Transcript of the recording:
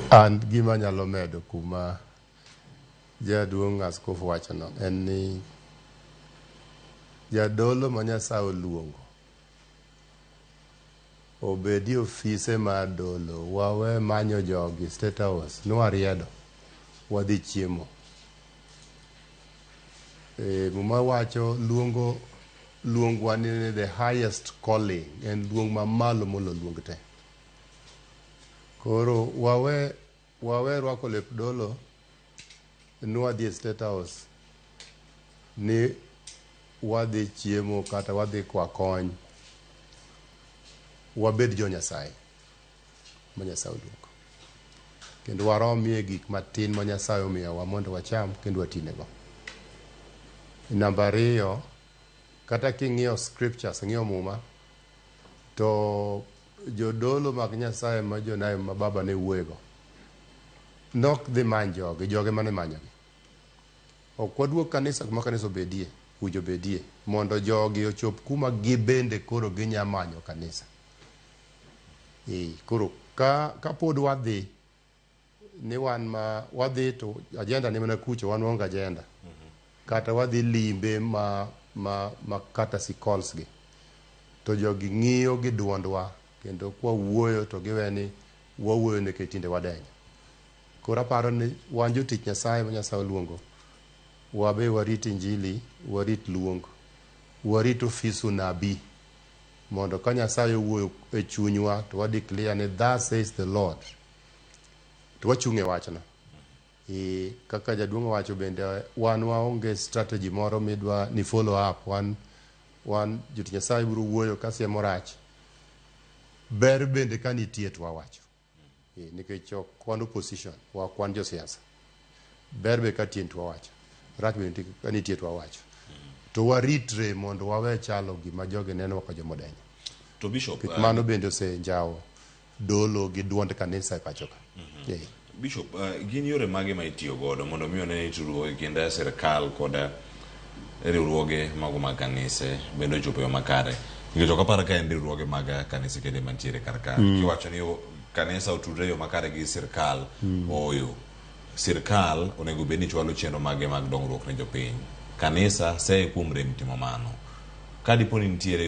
An gima nyalo medo kuma jaduong' askofu wachono en ni jadolo ma Nyasaye oluongo obedi ofise mar dolo, wawe manyo jogi State House nwariedo wadhi chiemo. Muma wacho luongwa ni the highest calling, en luong mamalo molo luong te. Koro wawe rwako lep dolo nwadhi State House ni wadhi chiemo kata wadhi kwa kony, wabed jo Nyasaye ma Nyasaye oluongo, kendo waromie gik matin ma Nyasaye omiyowa mondo wacham kendo watinego. Namba 2, kata king'iyo scriptures, ng'iyo muma, to jodolo mag Nyasaye ma jonaye ma baba ne wuoyego nok dhi many joge mane manyogi. Ok waduog kanisa kuma kanisa obedie, ujo bedie, mondo jogi ochop kuma gibende koro ginya manyo kanisa. Koro ka pod wadhi ni wan ma wadhi to agenda ni mana kucho, wan wonge agenda. Kata wadhi limbe ma kata sikols gi, to jogi ng'iyo gi duondwa, kendo kwa wuoyo to giweni wawuoyo ne ketinde wadenyo. Koro aparo ni wan jotich Nyasaye ma Nyasaye oluongo, wabe warit injili, warit luong, warit ofis unabii, mondo ka Nyasaye owuoyo e chunywa to wa declare ni thus says the Lord, to wachung' e wachno. Kaka jaduong' wacho bende, wan waonge strategy moro midwa ni follow up. Wan jotich Nyasaye biro wuoyo ka siemo rach, ber bende ka nitie to wawacho. Nikech ok wan opposition, ok wan josiasa. Ber be ka tien to wawacho, rach bende ka nitie to wawacho. To waritre mondo wawe chalo gima jogi neno waka jomodenyo. To Bishop, mano bende osenjawo dolo gi duond kanisa e pachoka. Bishop, gin yore mage ma itiyo godo mondo miyo ne ituruo kinda sirkal koda riwruoge mago mag kanise bendo chopo yo makare. Nikech ok aparo ka en riwruoge mag kanise kende mantiere karka. Kiwacho ni kanisa otudre yo makare gi sirkal, oyo. Sirkal onego bed ni chwalo chenro mage mag dongruok ne jopiny. Kanisa se kuom rem timo mano. Ka dipo ni nitiere